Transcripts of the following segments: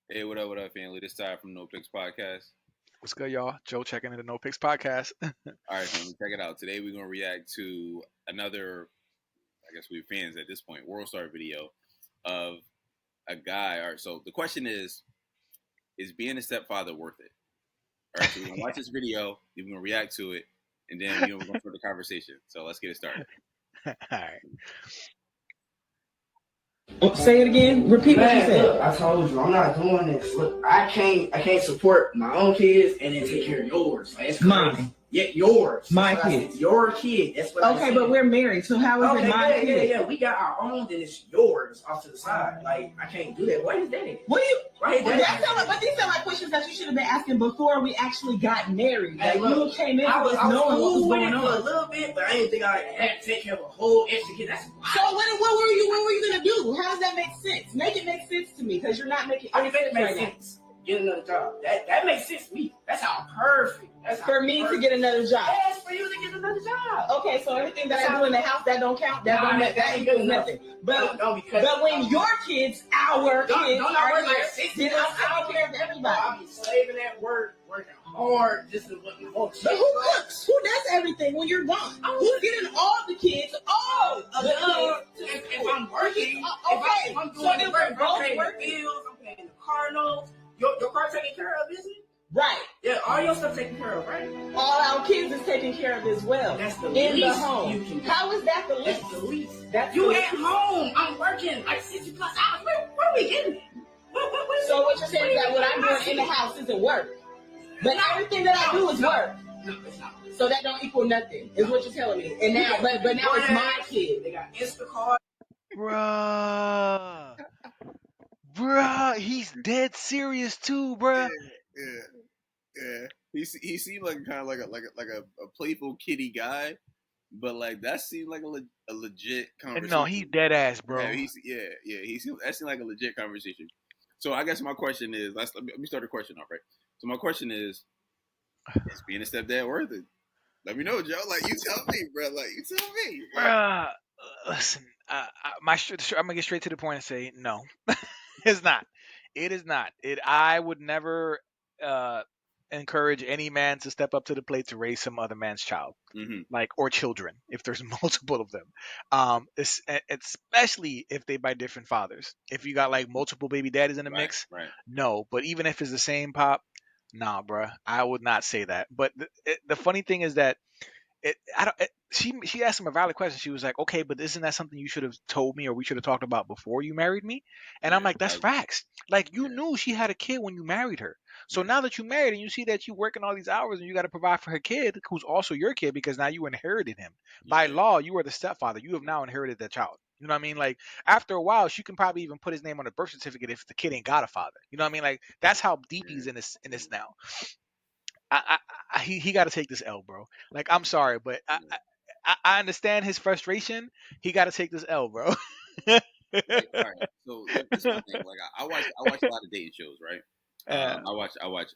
Hey, what up, family? This time from No Picks Podcast. What's good, y'all? Joe checking in the No Picks podcast. All right, family, check it out. Today we're gonna react to another, I guess we're fans at this point, World Star video of a guy. All right, so the question is being a stepfather worth it? All right, so we're gonna watch this video, then we're gonna react to it, and then we're gonna start the conversation. So let's get it started. All right. Oh, say it again. Repeat what you said. Look, I told you I'm not doing this. Look, I can't support my own kids and then take care of yours. Like, it's crazy. Mine. Yeah, yours. My That's what I kid. said. Your kid. That's what I Okay, said. but we're married, so how is it my kid? Yeah. We got our own, then it's yours off to the side. Like, I can't do that. What is that? What do you? Right Well, there. but these sound like questions that you should have been asking before we actually got married. Hey, Like, look, you came in I was knowing what was cool with going it for a on. little bit, but I didn't think I had to take care of a whole extra kid. That's wild. So what were you gonna do? How does that make sense? Make it make sense to me, because you're not making I any can sense make right now. sense. Get another job. That makes sense to me. That's how perfect. That's how For me to get another job. Yes, for you to get another job. Okay, so everything that I do in the house that don't count, that ain't equals good enough. nothing. But Don't because but when your kids, our kids, don't are work like here, 60 then I'll take care of everybody. I'll be slaving at work, working hard, just to look more. But who cooks? Who does everything when you're gone? Who's getting all the kids? All of the kids. If I'm working, Okay, if I'm so doing then the work, we're both I'm paying working. the bills, I'm paying the car notes. Your car taken care of, isn't it? Right. Yeah, all your stuff taken care of, right? All our kids is taken care of as well. That's the in least the home. you can do. How is that the least? That's the least. That's You the at least. home. I'm working like 60 plus hours. Where are we getting it? So what you're saying is that what I'm doing in the house isn't work. But everything that I do is work. No, it's not. So that don't equal nothing, is what you're telling me. And now, but now it's my kid. They got Instacart. Bruh, he's dead serious too, bruh. Yeah. He seemed like kind of like a playful kitty guy, but like that seemed like a legit conversation. No, he's dead ass, bro. Yeah, that seemed like a legit conversation. So I guess my question is, let me start the question off, right? So my question is being a stepdad worth it? Let me know, Joe. Like, you tell me, bro. Like, you tell me, bro. Bruh, listen, I'm gonna get straight to the point and say no. It's not. It is not. I would never encourage any man to step up to the plate to raise some other man's child, like, or children, if there's multiple of them. Especially if they by different fathers. If you got like multiple baby daddies in the mix, Right. no. But even if it's the same pop, nah, bruh, I would not say that. But the funny thing is that she asked him a valid question. She was like, okay, but isn't that something you should have told me, or we should have talked about before you married me? And I'm like, that's facts. Like, you knew she had a kid when you married her. So now that you married and you see that you working all these hours and you got to provide for her kid, who's also your kid, because now you inherited him. By law, you are the stepfather. You have now inherited that child. You know what I mean? Like, after a while, she can probably even put his name on the birth certificate if the kid ain't got a father. You know what I mean? Like, that's how deep he's in this now. He got to take this L, bro. Like, I'm sorry, but I understand his frustration. He got to take this L, bro. All right. So this is my thing. Like, I watch a lot of dating shows, right? I watch.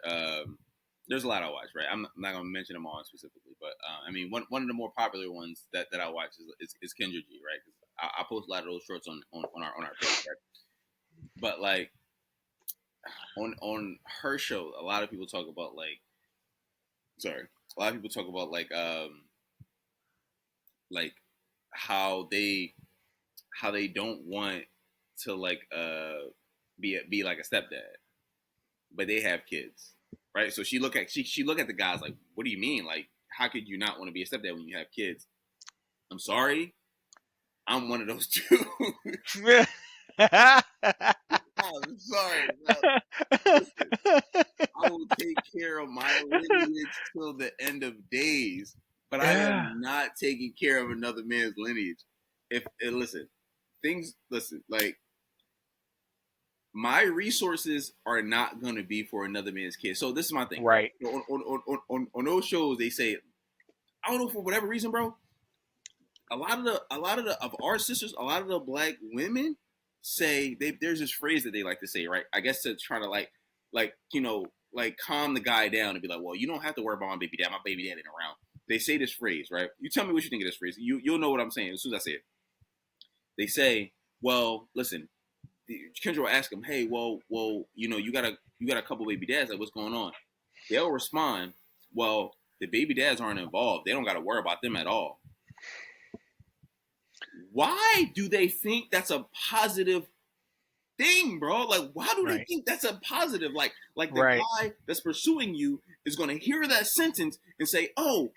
There's a lot I watch, right? I'm not gonna mention them all specifically, but I mean, one of the more popular ones that I watch is Kendra G, right? 'Cause I post a lot of those shorts on our page, right? But like on her show, a lot of people talk about like how they don't want to like be like a stepdad, but they have kids, right? So she look at the guys like, what do you mean? Like, how could you not want to be a stepdad when you have kids? I'm sorry, I'm one of those two. I'm sorry, bro. Listen, I will take care of my lineage till the end of days, but I am not taking care of another man's lineage. Listen, like, my resources are not going to be for another man's kid. So this is my thing, right? On those shows, they say, I don't know, for whatever reason, bro. A lot of our sisters, a lot of the black women say there's this phrase that they like to say, right? I guess to try to like calm the guy down and be like, well, you don't have to worry about my baby dad. My baby dad ain't around. They say this phrase, right? You tell me what you think of this phrase. You'll know what I'm saying as soon as I say it. They say, well, listen, Kendra will ask him, "Hey, well, you know, you got a couple baby dads. Like, what's going on?" They'll respond, "Well, the baby dads aren't involved. They don't got to worry about them at all." Why do they think that's a positive thing, bro? Like, why do they Right. think that's a positive? Like the Right. guy that's pursuing you is going to hear that sentence and say, "Oh,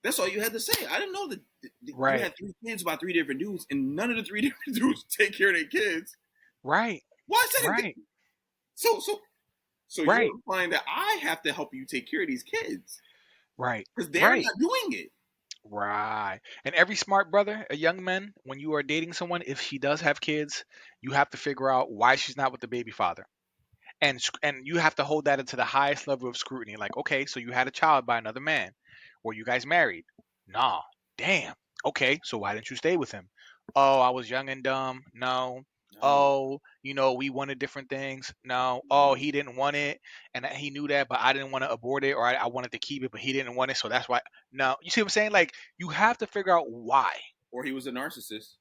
that's all you had to say. I didn't know that you Right. had 3 kids by 3 different dudes, and none of the 3 different dudes take care of their kids." Right. Why is that? Right. So Right. you're implying that I have to help you take care of these kids Right. because they're Right. not doing it. Right. And every smart brother, a young man, when you are dating someone, if she does have kids, you have to figure out why she's not with the baby father. And you have to hold that into the highest level of scrutiny. Like, okay, so you had a child by another man. Were you guys married? Nah. Damn. Okay, so why didn't you stay with him? Oh, I was young and dumb. No. No, Oh, we wanted different things. No. Oh, no. he didn't want it, and he knew that, but I didn't want to abort it, or I wanted to keep it, but he didn't want it, so that's why. No, you see what I'm saying? Like, you have to figure out why. Or he was a narcissist.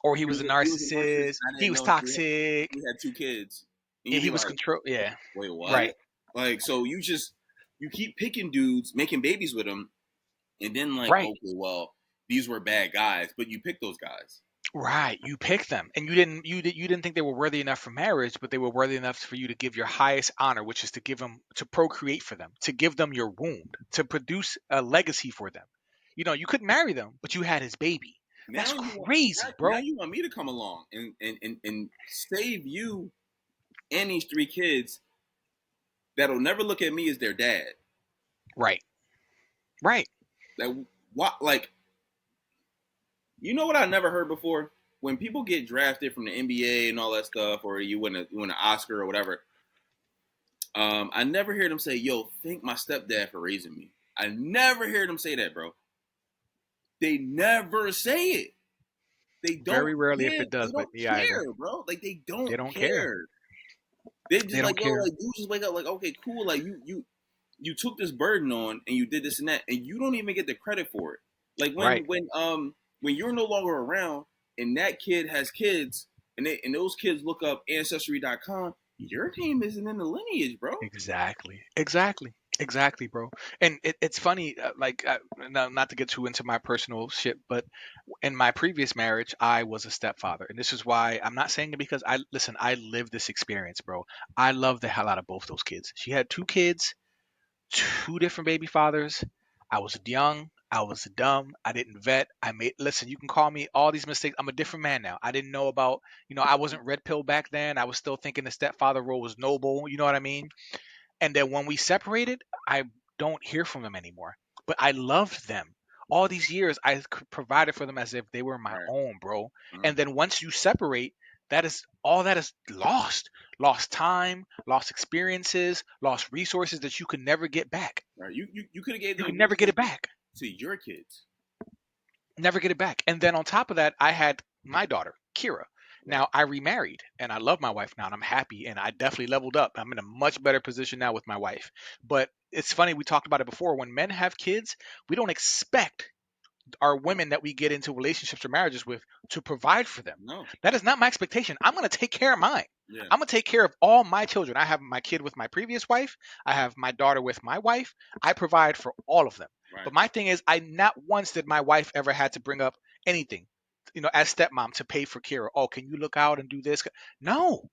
Or he was a He was a narcissist. narcissist. And I He didn't was know toxic. he had 2 kids, and Yeah, you'd he be was like, control. Yeah. "Wait, what?" Right. Like, so you keep picking dudes, making babies with them, and then like, Right. okay, well, these were bad guys, but you picked those guys. Right, you picked them, and you didn't think they were worthy enough for marriage, but they were worthy enough for you to give your highest honor, which is to give them, to procreate for them, to give them your womb, to produce a legacy for them. You couldn't marry them, but you had his baby. That's Now crazy, now bro. you want me to come along and save you and these 3 kids that'll never look at me as their dad. Right, right. Like, what? Like, you know what I never heard before? When people get drafted from the NBA and all that stuff, or you win an Oscar or whatever, I never hear them say, "Yo, thank my stepdad for raising me." I never hear them say that, bro. They never say it. They don't Very rarely, if give. it They does, but don't me either. care, bro. Like, they They don't don't care. care. They They just don't like, yo, care. like, you just wake up like, okay, cool. Like, you took this burden on and you did this and that, and you don't even get the credit for it. Like, Right. when you're no longer around and that kid has kids and those kids look up ancestry.com, your name isn't in the lineage, bro. Exactly. Exactly. Exactly, bro. And it's funny, not to get too into my personal shit, but in my previous marriage, I was a stepfather. And this is why I'm not saying it because I lived this experience, bro. I love the hell out of both those kids. She had 2 kids, 2 different baby fathers. I was young. I was dumb. I didn't vet. Listen, you can call me all these mistakes. I'm a different man now. I didn't know about, I wasn't red pill back then. I was still thinking the stepfather role was noble. You know what I mean? And then when we separated, I don't hear from them anymore. But I loved them. All these years, provided for them as if they were my Right. own, bro. Mm-hmm. And then once you separate, that is lost. Lost time, lost experiences, lost resources that you could never get back. Right. You could have gave You them could never get it resources back. to your kids. Never get it back. And then on top of that, I had my daughter, Kira. Now Right. I remarried and I love my wife now and I'm happy and I definitely leveled up. I'm in a much better position now with my wife. But it's funny, we talked about it before. When men have kids, we don't expect our women that we get into relationships or marriages with to provide for them. No. That is not my expectation. I'm going to take care of mine. Yeah. I'm going to take care of all my children. I have my kid with my previous wife. I have my daughter with my wife. I provide for all of them. Right. But my thing is, I not once did my wife ever had to bring up anything, as stepmom to pay for Kira. Oh, can you look out and do this? No.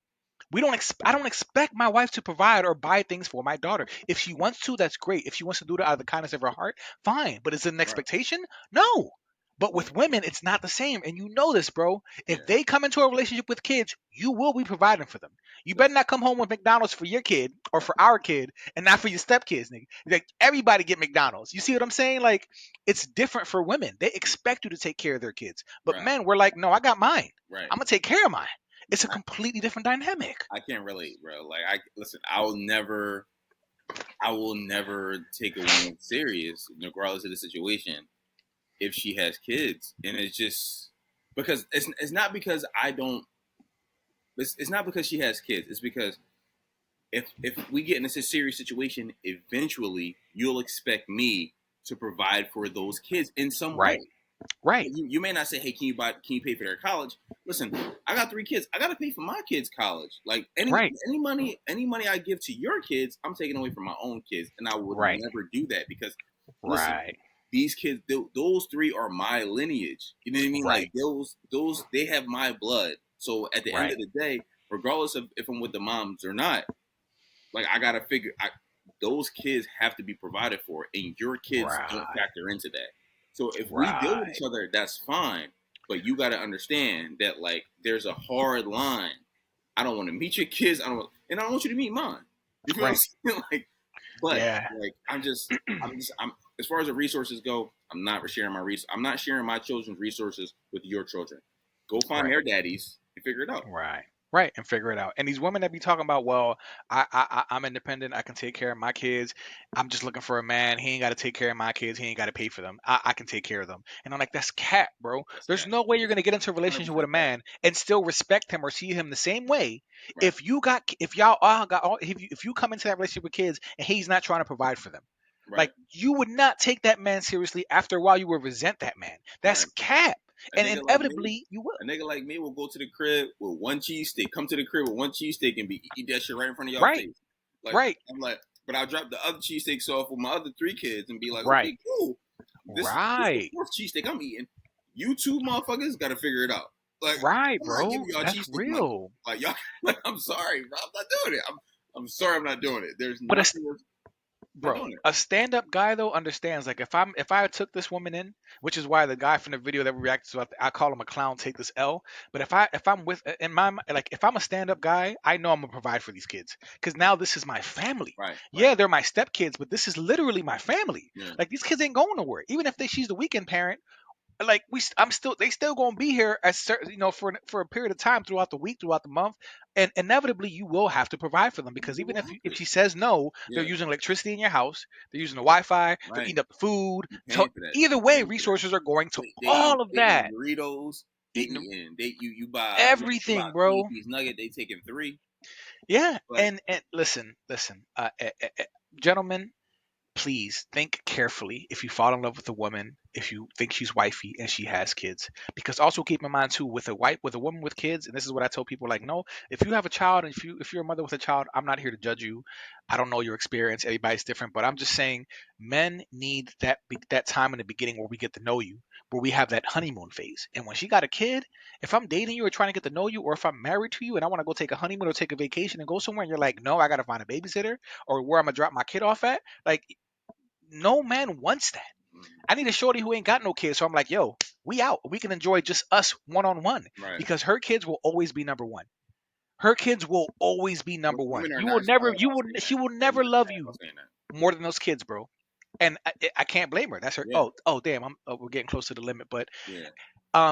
I don't expect my wife to provide or buy things for my daughter. If she wants to, that's great. If she wants to do it out of the kindness of her heart, fine. But is it an expectation? No. But with women, it's not the same. And you know this, bro. If Yeah. they come into a relationship with kids, you will be providing for them. You better not come home with McDonald's for your kid or for our kid and not for your stepkids, nigga. Like, everybody get McDonald's. You see what I'm saying? Like, it's different for women. They expect you to take care of their kids. But Right. men, we're like, no, I got mine. Right. I'm going to take care of mine. It's a completely different dynamic. I can't relate, bro. Like, I will never take a woman serious, regardless of the situation, if she has kids. And it's just because it's not because I don't. It's not because she has kids. It's because if we get in a serious situation, eventually you'll expect me to provide for those kids in some Right. way. Right. You may not say, hey, can you pay for their college? Listen, I got 3 kids. I got to pay for my kids' college. Like any money I give to your kids, I'm taking away from my own kids, and I would never do that because, listen, these kids, those 3 are my lineage. You know what I mean? Like those they have my blood. So at the end of the day, regardless of if I'm with the moms or not, like I gotta figure, those kids have to be provided for, and your kids don't factor into that. So if we deal with each other, that's fine. But you got to understand that like there's a hard line. I don't want to meet your kids. I don't want you to meet mine. You feel what I'm saying? Like, but like I'm as far as the resources go, I'm not sharing I'm not sharing my children's resources with your children. Go find their daddies and figure it out. Right, and figure it out. And these women that be talking about, well, I'm independent. I can take care of my kids. I'm just looking for a man. He ain't got to take care of my kids. He ain't got to pay for them. I can take care of them. And I'm like, that's cap, bro. There's no way you're gonna get into a relationship with a man and still respect him or see him the same way if you come into that relationship with kids and he's not trying to provide for them. Like you would not take that man seriously. After a while, you will resent that man. That's cap. And inevitably, you will. A nigga like me will go to the crib with 1 cheesesteak, come to the crib with 1 cheesesteak and eat that shit right in front of y'all face. Like, I'm like, but I'll drop the other cheesesteaks off with my other 3 kids and be like, okay, cool. This is the 4th cheesesteak I'm eating. You 2 motherfuckers got to figure it out. Like, bro. That's real. Like y'all, like I'm sorry, bro. I'm not doing it. I'm sorry, I'm not doing it. There's nothing. Bro, a stand-up guy though understands. Like if I took this woman in, which is why the guy from the video that we reacted to, I call him a clown. Take this L. But if I'm with in my like if I'm a stand-up guy, I know I'm gonna provide for these kids because now this is my family. Yeah, they're my stepkids, but this is literally my family. Like these kids ain't going nowhere. Even if she's the weekend parent. Like they still gonna be here at certain, for a period of time throughout the week, throughout the month, and inevitably you will have to provide for them because even if she says no, they're using electricity in your house, they're using the Wi-Fi, they're eating up the food. So either way, resources are going to all of that. Burritos, you buy everything, bro. These nuggets, they taking 3. Yeah, and listen, gentlemen. Please think carefully if you fall in love with a woman, if you think she's wifey and she has kids. Because also keep in mind too, with a woman with kids, and this is what I tell people, like, no, if you have a child and if you're a mother with a child, I'm not here to judge you. I don't know your experience. Everybody's different, but I'm just saying men need that time in the beginning where we get to know you, where we have that honeymoon phase. And when she got a kid, if I'm dating you or trying to get to know you, or if I'm married to you and I want to go take a honeymoon or take a vacation and go somewhere and you're like, no, I got to find a babysitter or where I'm going to drop my kid off at, like, no man wants that. I need a shorty who ain't got no kids. So I'm like, yo, we out. We can enjoy just us one-on-one. Because her kids will always be number one. Her kids will always be number one. She will never love you more than those kids, bro. And I can't blame her. That's her. Yeah. Oh, damn. We're getting close to the limit, but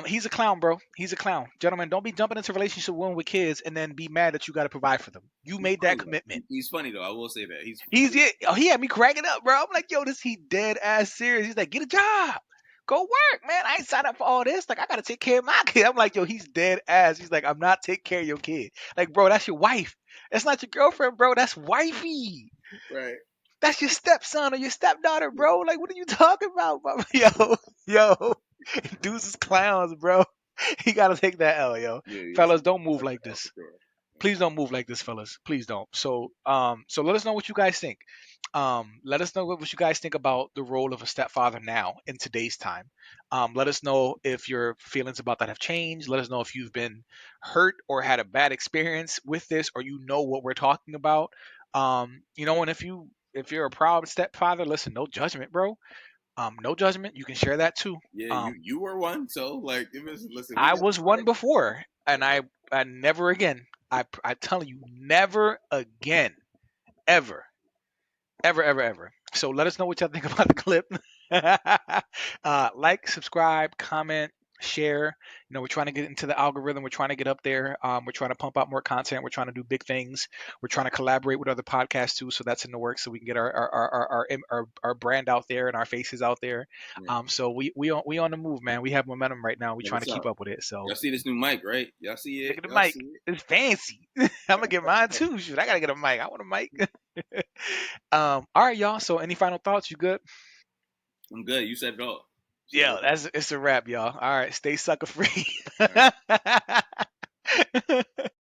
he's a clown, bro. He's a clown. Gentlemen, don't be jumping into a relationship with women with kids and then be mad that you got to provide for them. You made that commitment. He's funny though. I will say that he had me cracking up, bro. I'm like, yo, he dead ass serious. He's like, get a job, go work, man. I ain't signed up for all this. Like, I gotta take care of my kid. I'm like, yo, he's dead ass. He's like, I'm not taking care of your kid. Like, bro, that's your wife. That's not your girlfriend, bro. That's wifey. Right. That's your stepson or your stepdaughter, bro. Like, what are you talking about, bro? Yo. Dudes is clowns, bro. He gotta take that L, yo. Fellas, don't move like this. Sure. Please don't move like this, fellas. Please don't. So let us know what you guys think. Let us know what you guys think about the role of a stepfather now in today's time. Let us know if your feelings about that have changed. Let us know if you've been hurt or had a bad experience with this, or you know what we're talking about. And if you're a proud stepfather, listen, no judgment, bro. No judgment. You can share that too. Yeah, you were one, so like, listen. I was one before, and I never again. I tell you, never again, ever. So let us know what y'all think about the clip. Like, subscribe, comment, share. We're trying to get into the algorithm. We're trying to get up there. We're trying to pump out more content. We're trying to do big things. We're trying to collaborate with other podcasts too. So that's in the works. So we can get our brand out there and our faces out there. Yeah. So we on the move, man. We have momentum right now. We're trying to keep up with it. So y'all see this new mic, right? Y'all see it? Look at the mic. It's fancy. I'm gonna get mine too. Shoot, I gotta get a mic. I want a mic. All right, y'all. So any final thoughts? You good? I'm good. You said it all. Yeah, it's a wrap, y'all. All right, stay sucker free. All right.